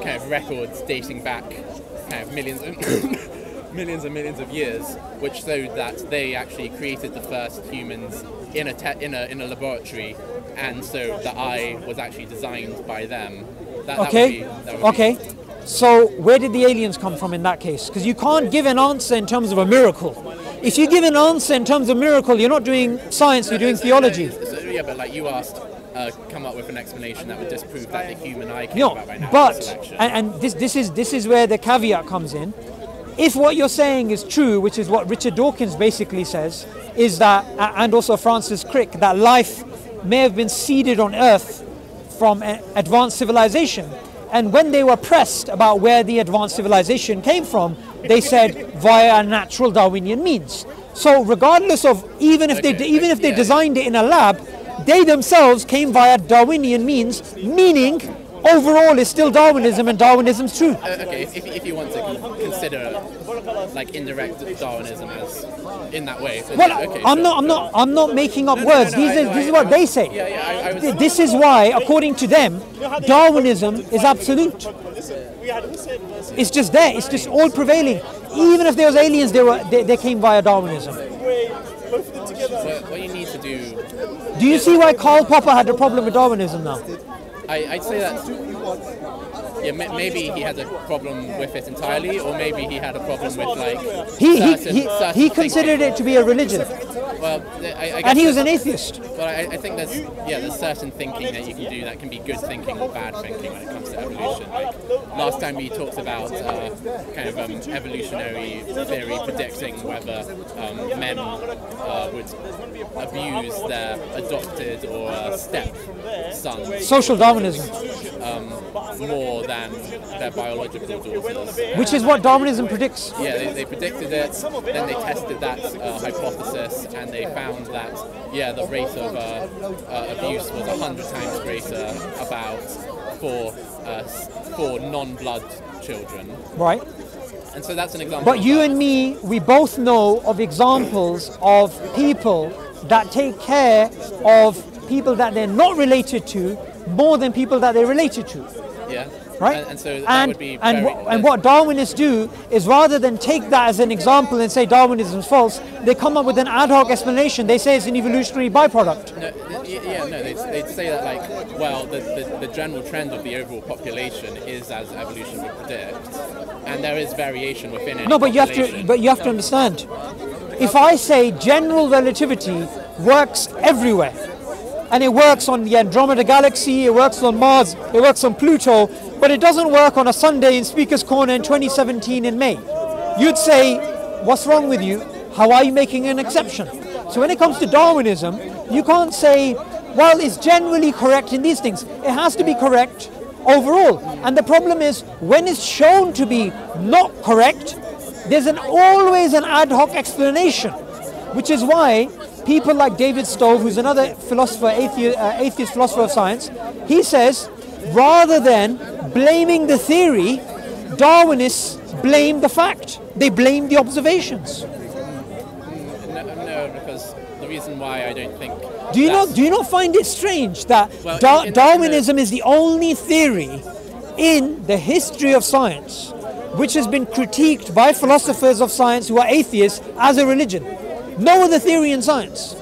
kind of records dating back kind of millions and millions of years, which showed that they actually created the first humans in a laboratory, and so the eye was actually designed by them. Okay. So where did the aliens come from in that case? Because you can't give an answer in terms of a miracle. If you give an answer in terms of miracle, you're not doing science, you're doing theology. Yeah, but like you asked, come up with an explanation that would disprove that the human eye came about by natural selection. And this is where the caveat comes in. If what you're saying is true, which is what Richard Dawkins basically says, is that, and also Francis Crick, that life may have been seeded on Earth from advanced civilization. And when they were pressed about where the advanced civilization came from, they said via natural Darwinian means. So regardless of even if they designed it in a lab, they themselves came via Darwinian means, meaning overall it's still Darwinism and Darwinism's true. Okay, if you want to consider like indirect Darwinism as in that way. Well, I'm not making up words. This is what they say. This is why, according to them, Darwinism is absolute. It's just there. It's just all prevailing. Even if there was aliens, they came via Darwinism. What you need to do. Do you see why Karl Popper had a problem with Darwinism now? I'd say that maybe he had a problem with it entirely, or maybe he had a problem with like he considered it to be a religion. Well, and he was an atheist. Well, I think there's certain thinking that you can do that can be good thinking or bad thinking when it comes to evolution. Like last time we talked about kind of evolutionary theory predicting whether men would abuse their adopted or step sons. Social Darwinism. More than their biological daughters. Which is what Darwinism predicts. Yeah, they predicted it, then they tested that hypothesis, and they found that, the rate of abuse was 100 times greater for non-blood children. Right. And so that's an example. But you and me, we both know of examples of people that take care of people that they're not related to more than people that they're related to. Yeah. Right? And so that would be and what Darwinists do is rather than take that as an example and say Darwinism is false, they come up with an ad hoc explanation. They say it's an evolutionary byproduct. They'd say that like, well, the general trend of the overall population is as evolution would predict, and there is variation within it. No, but you have to understand. If I say general relativity works everywhere, and it works on the Andromeda Galaxy, it works on Mars, it works on Pluto, but it doesn't work on a Sunday in Speaker's Corner in 2017 in May. You'd say, what's wrong with you? How are you making an exception? So when it comes to Darwinism, you can't say, well, it's generally correct in these things. It has to be correct overall. And the problem is, when it's shown to be not correct, there's always an ad hoc explanation, which is why people like David Stove, who's another philosopher, atheist philosopher of science, he says, rather than blaming the theory, Darwinists blame the fact. They blame the observations. No, because the reason why I don't think... Do you not find it strange that Darwinism is the only theory in the history of science which has been critiqued by philosophers of science who are atheists as a religion? No other theory in science.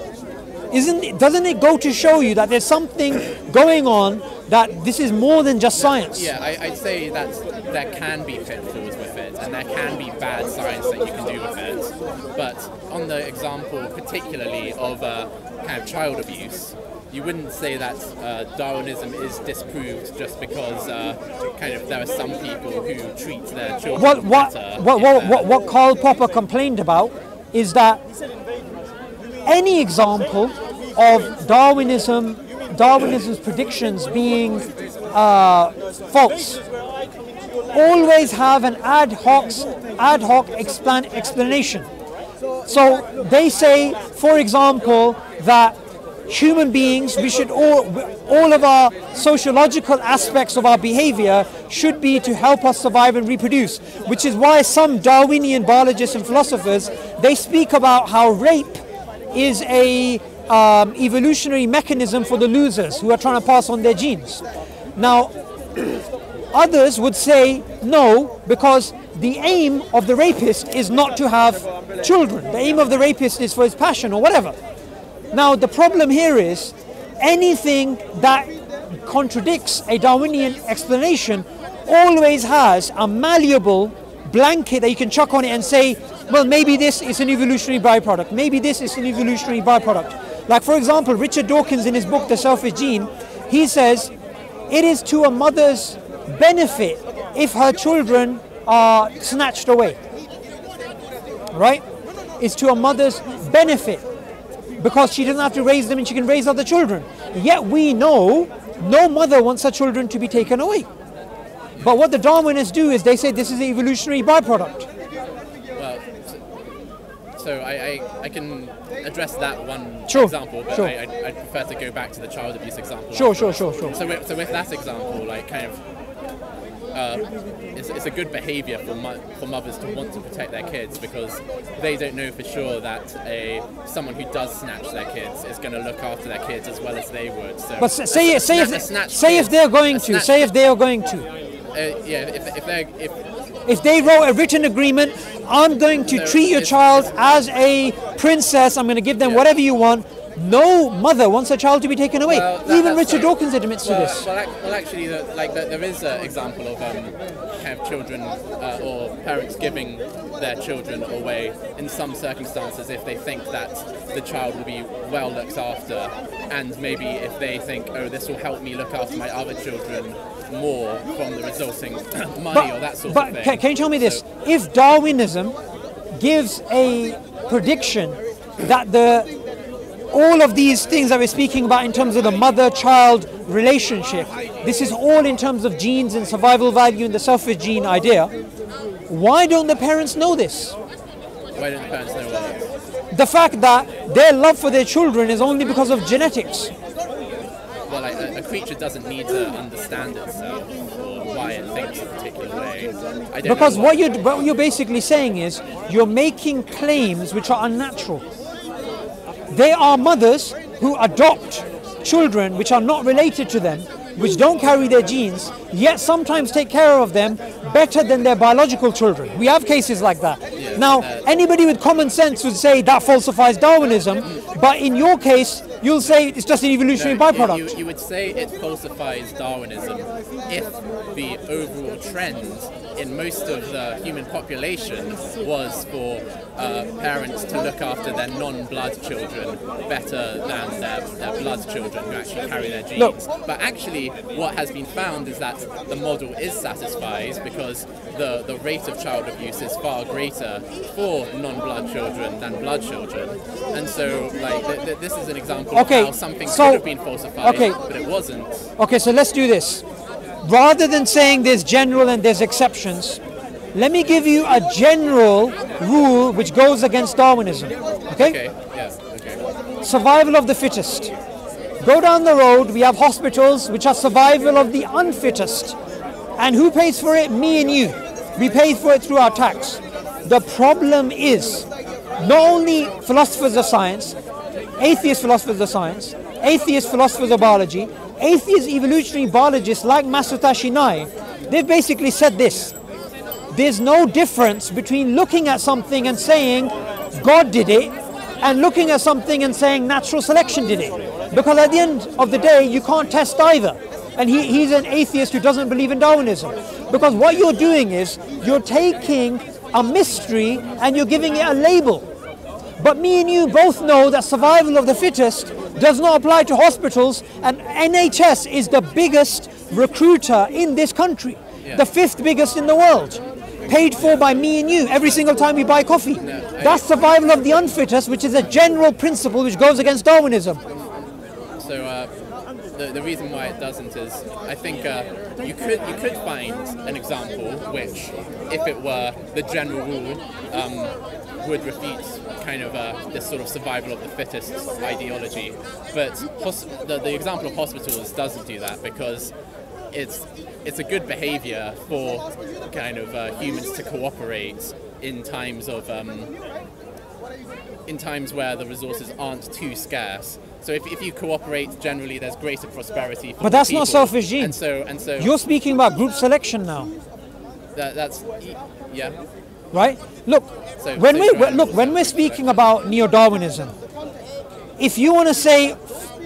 Doesn't it go to show you that there's something going on, that this is more than just science? Yeah, I'd say that there can be pitfalls with it, and there can be bad science that you can do with it. But on the example particularly of kind of child abuse, you wouldn't say that Darwinism is disproved just because kind of there are some people who treat their children better. What Karl Popper complained about is that any example of Darwinism's predictions being false always have an ad hoc explanation. So they say, for example, that human beings, we should all of our sociological aspects of our behavior should be to help us survive and reproduce, which is why some Darwinian biologists and philosophers, they speak about how rape is a evolutionary mechanism for the losers who are trying to pass on their genes. Now, Others would say no, because the aim of the rapist is not to have children. The aim of the rapist is for his passion or whatever. Now the problem here is anything that contradicts a Darwinian explanation always has a malleable blanket that you can chuck on it and say, well, maybe this is an evolutionary byproduct, maybe this is an evolutionary byproduct. Like, for example, Richard Dawkins in his book The Selfish Gene, he says it is to a mother's benefit if her children are snatched away, right? It's to a mother's benefit because she doesn't have to raise them and she can raise other children. Yet we know no mother wants her children to be taken away. But what the Darwinists do is they say this is an evolutionary byproduct. Well, so I can address that one example, but I prefer to go back to the child abuse example. Sure. So with that example, like kind of, it's a good behaviour for mothers to want to protect their kids because they don't know for sure that someone who does snatch their kids is going to look after their kids as well as they would. So, but say if they are going to. If they wrote a written agreement, I'm going to treat your child as a princess, I'm going to give them whatever you want. No mother wants her child to be taken away. Even Richard Dawkins admits to this. Well, actually, there is an example of kind of children or parents giving their children away in some circumstances if they think that the child will be well looked after, and maybe if they think, oh, this will help me look after my other children more from the resulting money or that sort of thing. But can you tell me this? If Darwinism gives a prediction that all of these things that we're speaking about in terms of the mother-child relationship, this is all in terms of genes and survival value and the selfish gene idea, why don't the parents know this? Why don't the parents know what? The fact that their love for their children is only because of genetics. Well, a creature doesn't need to understand itself or why it thinks a particular way. Because what you're basically saying is you're making claims which are unnatural. They are mothers who adopt children which are not related to them, which don't carry their genes, yet sometimes take care of them better than their biological children. We have cases like that. Yes, now, anybody with common sense would say that falsifies Darwinism, but in your case, you'll say it's just an evolutionary byproduct. You would say it falsifies Darwinism if the overall trend in most of the human population was for parents to look after their non-blood children better than their blood children who actually carry their genes. Look, but actually what has been found is that the model is satisfied because the rate of child abuse is far greater for non-blood children than blood children. And so like this is an example of how something could have been falsified, but it wasn't. Okay, so let's do this. Rather than saying there's general and there's exceptions, let me give you a general rule which goes against Darwinism. Okay? Survival of the fittest. Go down the road, we have hospitals which are survival of the unfittest. And who pays for it? Me and you. We pay for it through our tax. The problem is, not only philosophers of science, atheist philosophers of science, atheist philosophers of biology, atheist evolutionary biologists like Masutashi Nai, they've basically said this. There's no difference between looking at something and saying God did it and looking at something and saying natural selection did it. Because at the end of the day, you can't test either. And he's an atheist who doesn't believe in Darwinism. Because what you're doing is you're taking a mystery and you're giving it a label. But me and you both know that survival of the fittest does not apply to hospitals, and NHS is the biggest recruiter in this country, the 5th biggest in the world, paid for by me and you every single time we buy coffee. That's survival of the unfittest, which is a general principle which goes against Darwinism. So the reason why it doesn't is I think you could find an example which, if it were the general rule, would refute kind of this sort of survival of the fittest ideology. But the example of hospitals doesn't do that because it's a good behaviour for kind of humans to cooperate in times of in times where the resources aren't too scarce. So if you cooperate, generally there's greater prosperity for But that's people. not selfish gene. And so You're speaking about group selection now, that's yeah. right? Look, So- when so when we're speaking about neo-Darwinism, if you want to say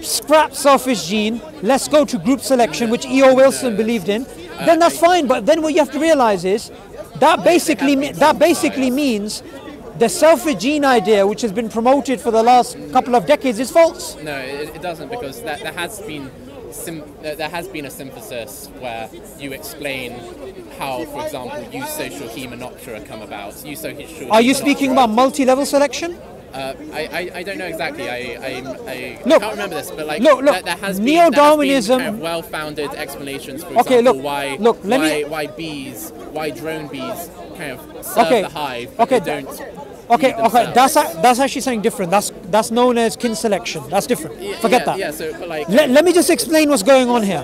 scrap selfish gene, let's go to group selection, which E.O. Wilson believed in, then that's fine. But then what you have to realize is that basically means the selfish gene idea, which has been promoted for the last couple of decades, is false. No, it doesn't, because there has been a synthesis where you explain how, for example, eusocial Hymenoptera come about. Are you speaking about multi-level selection? I don't know exactly. I Look, can't remember this, but like look, there has neo-Darwinism. been kind of well-founded explanations. For Okay, example, look, why drone bees kind of serve the hive, but okay, they don't. Okay, feed themselves. that's actually something different. That's known as kin selection. That's different. Forget that. Yeah. So, but like, Let me just explain what's going on here.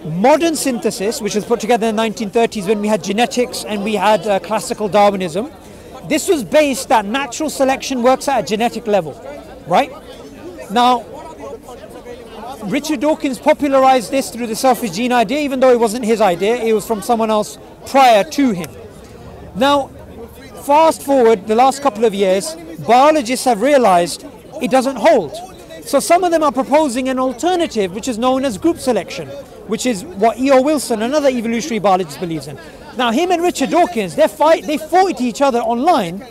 Modern synthesis, which was put together in the 1930s when we had genetics and we had classical Darwinism, this was based that natural selection works at a genetic level, right? Now, Richard Dawkins popularized this through the selfish gene idea, even though it wasn't his idea, it was from someone else prior to him. Now, fast forward the last couple of years, biologists have realized it doesn't hold. So some of them are proposing an alternative, which is known as group selection, which is what E.O. Wilson, another evolutionary biologist, believes in. Now, him and Richard Dawkins, they fought each other online,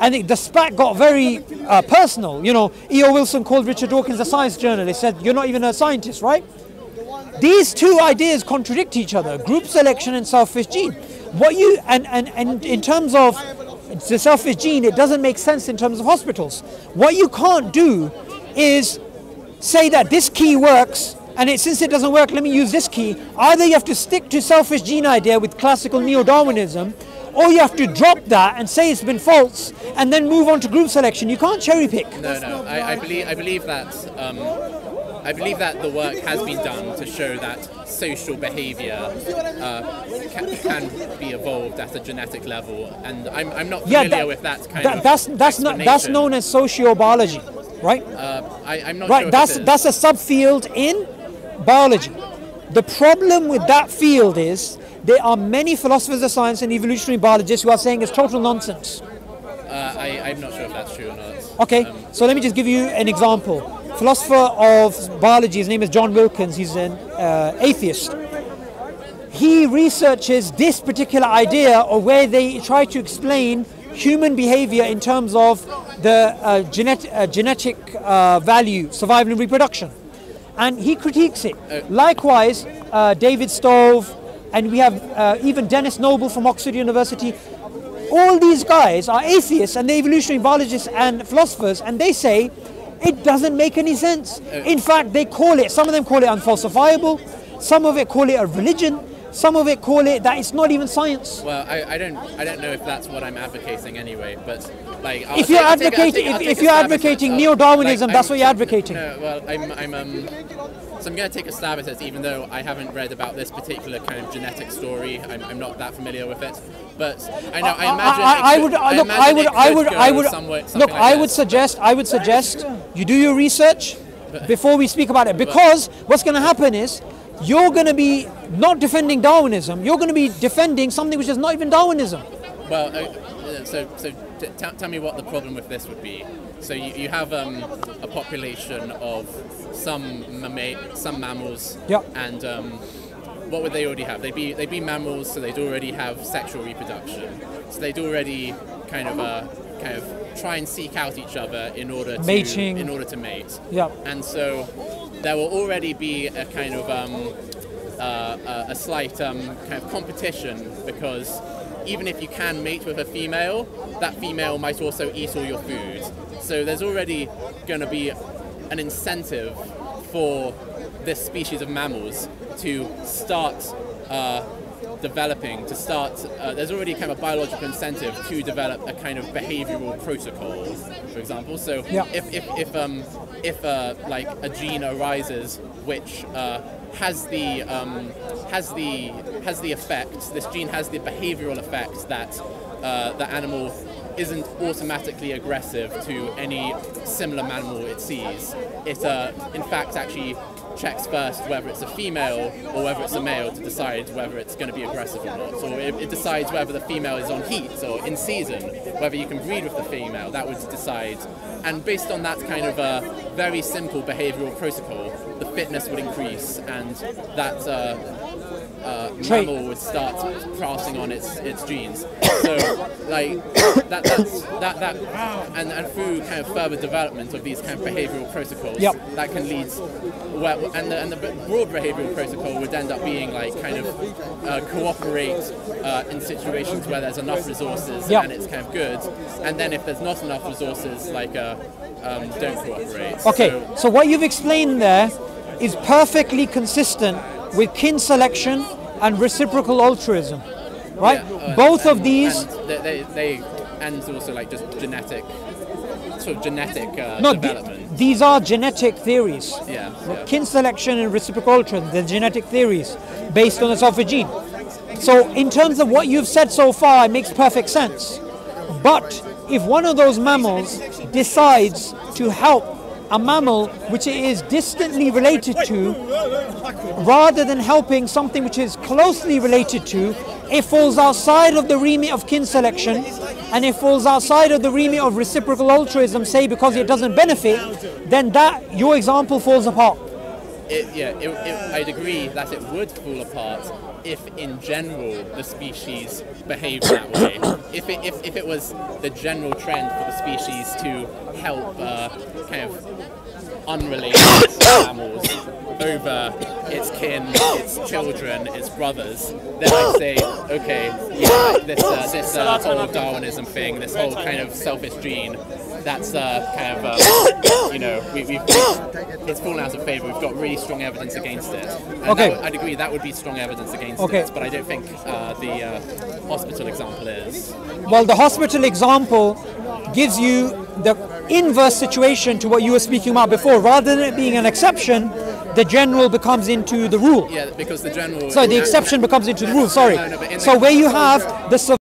and the spat got very personal. You know, E.O. Wilson called Richard Dawkins a science journalist, said, "You're not even a scientist, right?" These two ideas contradict each other, group selection and selfish gene. And in terms of the selfish gene, it doesn't make sense in terms of hospitals. What you can't do is say that this key works, and since it doesn't work, let me use this key. Either you have to stick to selfish gene idea with classical neo-Darwinism, or you have to drop that and say it's been false, and then move on to group selection. You can't cherry pick. No. I believe that the work has been done to show that social behaviour can be evolved at a genetic level, and I'm not familiar with that kind of that's known as sociobiology, right? I'm not right. sure. That's a subfield in biology. The problem with that field is there are many philosophers of science and evolutionary biologists who are saying it's total nonsense. I'm not sure if that's true or not. Okay, so let me just give you an example. Philosopher of biology, his name is John Wilkins, he's an atheist. He researches this particular idea of where they try to explain human behavior in terms of the genetic value, survival and reproduction. And he critiques it. Likewise, David Stove, and we have even Dennis Noble from Oxford University. All these guys are atheists and they're evolutionary biologists and philosophers, and they say it doesn't make any sense. In fact, some of them call it unfalsifiable, some of it call it a religion, some of it call it that it's not even science. Well, I don't know if that's what I'm advocating anyway, but like if you're advocating neo-Darwinism, that's what you're advocating. No, well, so I'm going to take a stab at it, even though I haven't read about this particular kind of genetic story. I'm not that familiar with it, but I know. I would suggest you do your research before we speak about it, because what's going to happen is you're going to be not defending Darwinism. You're going to be defending something which is not even Darwinism. Well, tell me what the problem with this would be. So you have a population of some mammals, yep. And what would they already have? They'd be mammals, so they'd already have sexual reproduction. So they'd already kind of try and seek out each other in order to mate. Yep. And so there will already be a kind of a slight kind of competition, because even if you can mate with a female, that female might also eat all your food. So there's already going to be an incentive for this species of mammals to start developing, there's already kind of a biological incentive to develop a kind of behavioral protocol, for example. So yeah. if like a gene arises which has the effect, this gene has the behavioral effect that the animal isn't automatically aggressive to any similar mammal it sees. It, in fact, actually checks first whether it's a female or whether it's a male to decide whether it's going to be aggressive or not. So it decides whether the female is on heat or in season, whether you can breed with the female, that would decide. And based on that kind of very simple behavioral protocol, the fitness would increase and that mammal would start passing on its genes. So like that and through kind of further development of these kind of behavioral protocols, that can lead and the broad behavioral protocol would end up being like kind of cooperate in situations where there's enough resources and it's kind of good, and then if there's not enough resources, like don't cooperate. Okay, so what you've explained there is perfectly consistent with kin selection and reciprocal altruism, right? Both of these, and also like just genetic development. These are genetic theories. Yeah. Kin selection and reciprocal altruism, they're genetic theories based on the selfish gene. So in terms of what you've said so far, it makes perfect sense. But if one of those mammals decides to help a mammal which it is distantly related to, rather than helping something which is closely related to, it falls outside of the remit of kin selection, and it falls outside of the remit of reciprocal altruism, say because it doesn't benefit, then that, your example falls apart. I'd agree that it would fall apart if in general the species behaved that way. If it was the general trend for the species to help kind of unrelated mammals over its kin, its children, its brothers, then I'd say, okay, this whole Darwinism thing, this whole kind of selfish gene, that's kind of, it's fallen out of favour. We've got really strong evidence against it. And I'd agree that would be strong evidence against it, but I don't think the hospital example is. Well, the hospital example gives you the inverse situation to what you were speaking about before. Rather than it being an exception, the general becomes into the rule. Yeah, because the general... Sorry, the exception becomes into the rule, sorry. So where you have the